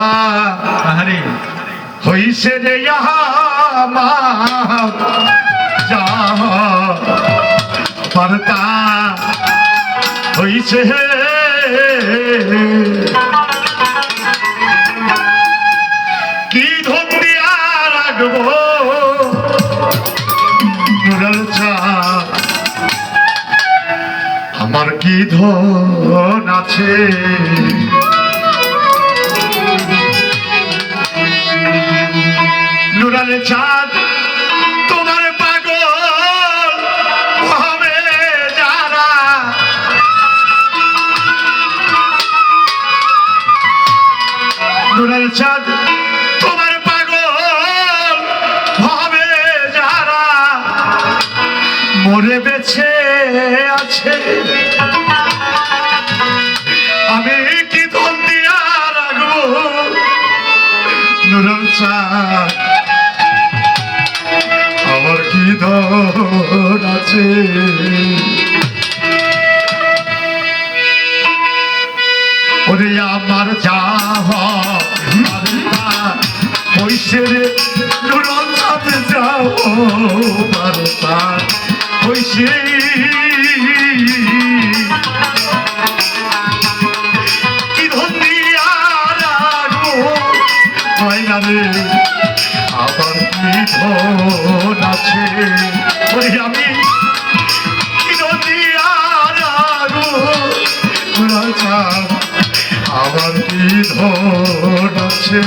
আরে হইছে রে আমার যা পারতা হইছে কি ধন দিয়া রাখবো নুরাল চা আমার কি ধন আছে নুরাল চাঁদ তোমার পাগল হবে যারা নুরাল চাঁদ তোমার পাগল হবে যারা মরে বেছে আছে আমি কি ধন দিয়া রাখবো নুরাল চাঁদ আমার কি ধন আছে ওরে আমার যা হইছে রে নুরাল চাঁদ যাও বারতা হইছে কি ধন দিয়া রাখবো ময়না রে আবার কি ধন আছে ওরে আমি কি ধন দিয়া রাখবো নুরাল চাঁদ আবার কি ধন আছে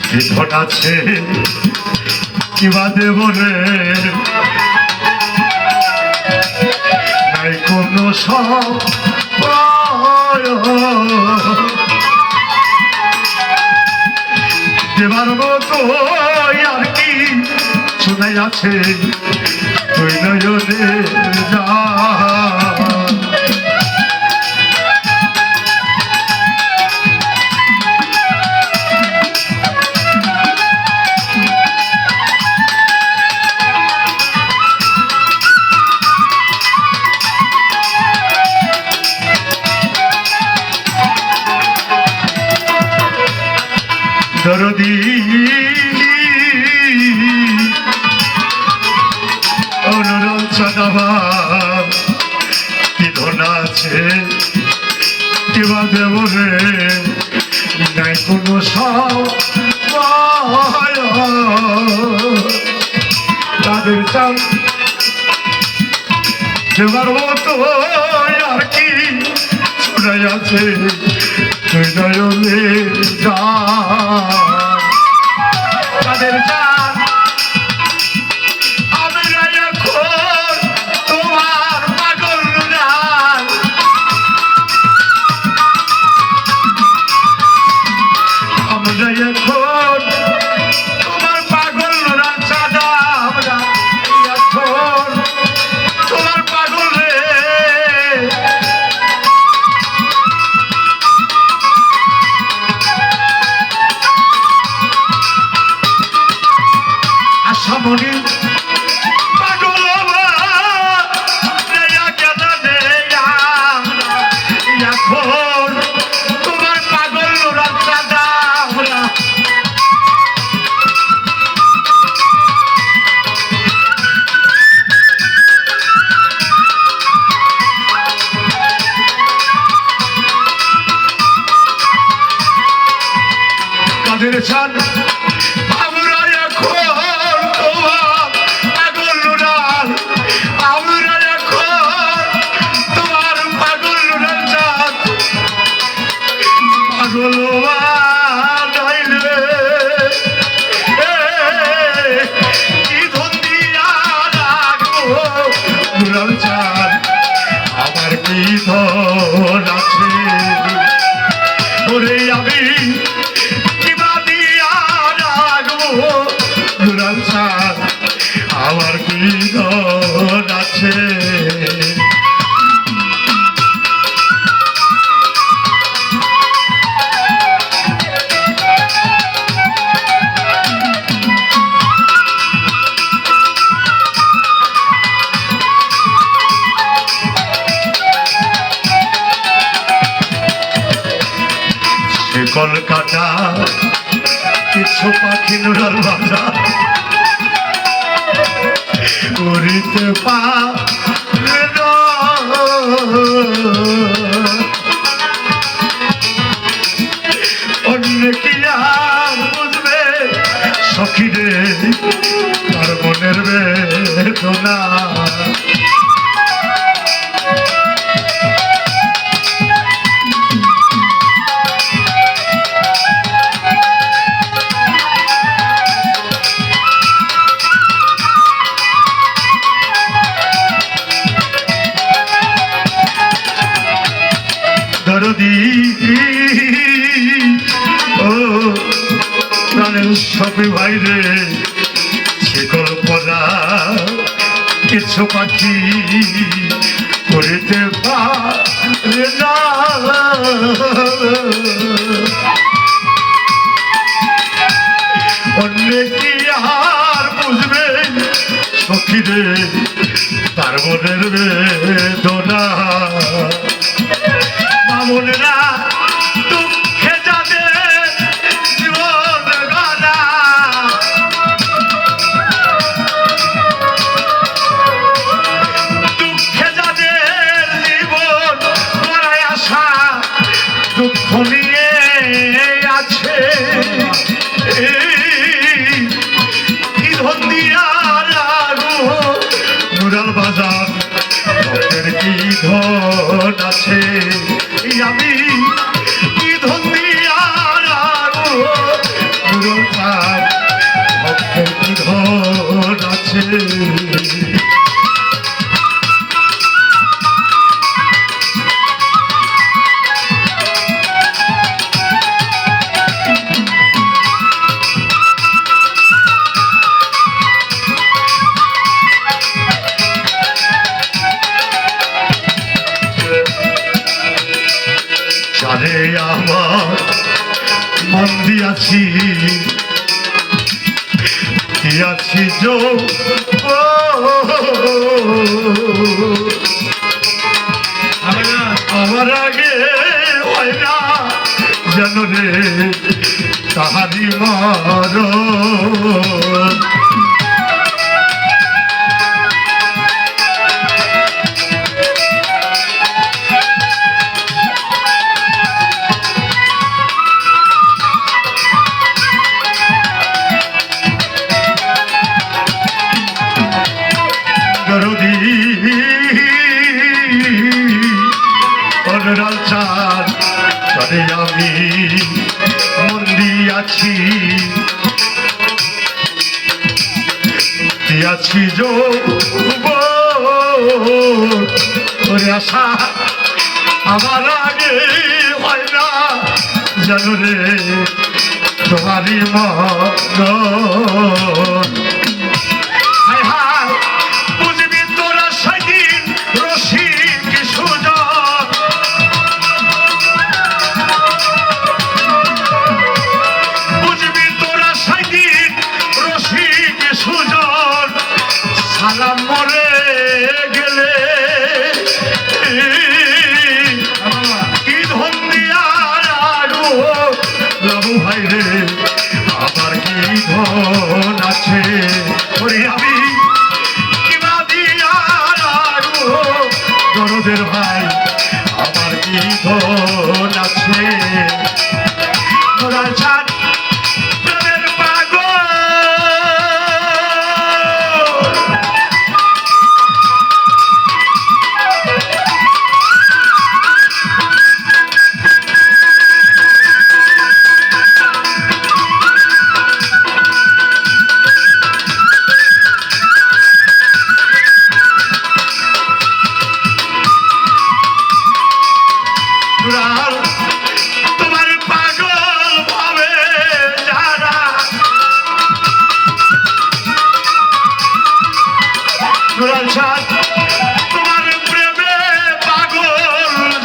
কি ধন আছে কিবা দেব রে নাই কোনো দেবার মতো আর কি শোনাই আছে তুই নয়নে যা দরদি নুরাল চাঁদ আমার কি ধন আছে কিবা দেব রে নাই কোনো তাদের চাল দেবার মতো আর কি শোনাই আছে তুই নয়নে যা তাদের চান আমরা এখন তোমার পাগল নুরাল আমরা এখন তোমার পাগল নুরাল চাঁদ আমরা এখন তোমার পাগল রে আশামণি পাগল এখন তোমার পাগল নুরাল চাঁদ আমরা কাদের চান আমরা এখন তোমার পাগল নুরাল আমরা এখন তোমার পাগল নুরাল চাঁদ পাগল কি ধন দিয়া রাখবো নুরাল চাঁদ আমার কি ধন আছে ওরে আমি কিবা দিয়া রাখবো নুরাল চাঁদ আমার কি ধন আছে। কলকাতা কিছু পাখি নুরাল বাজা উড়িতে পারে না। অন্য কি আর বুঝবে সখী রে তার মনের বেদনা। দরদি ও প্রাণের সবে ভাইরে শিকল পরা কিছু পাখি করিতে পারে না। অন্য কি আর বুঝবে সখী রে তার মনের বেদনা। মামুনরা দুঃখে যাদের জীবন গড়া, দুঃখে যাদের জীবন গড়ায় আসা দুঃখ নিয়ে আছে। কি ধন দিয়া নুরাল বাজার ভক্তের কি ধন আছে। আমি কি ধন দিয়া ভক্তের কি ধন আছে। আরে আমার মন দিয়াছি দিয়াছি যো আমার আগে হয় না যেন রে তাহারি মার। অনুরাল চাঁদ তবে আমি মন দিয়াছি দিয়াছি যৌবন আশা আমার আগে হয় না যেন রে তোমারই মন। সালাম মরে গেলে কি ধন দিয়া লাবু ভাই রে আমার কি ধন আছে। সংসার তোমার প্রেমে পাগল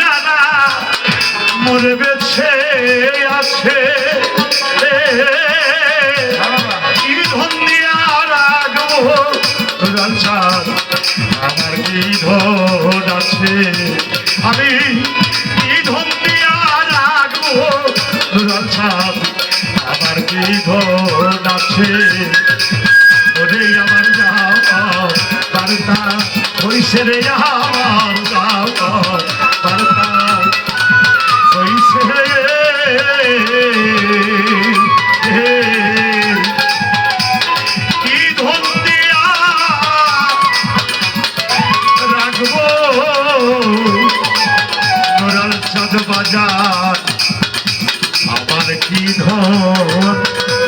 জানা মরে বেছে আছে কি ধন দিয়া রাখবো রঞ্চার আমার কি ধন আছে আমি কি ধন দিয়া রাখবো রঞ্চার আমার কি ধন আছে ওরে আমার যাওয়া বার্তা হইছে রে আমার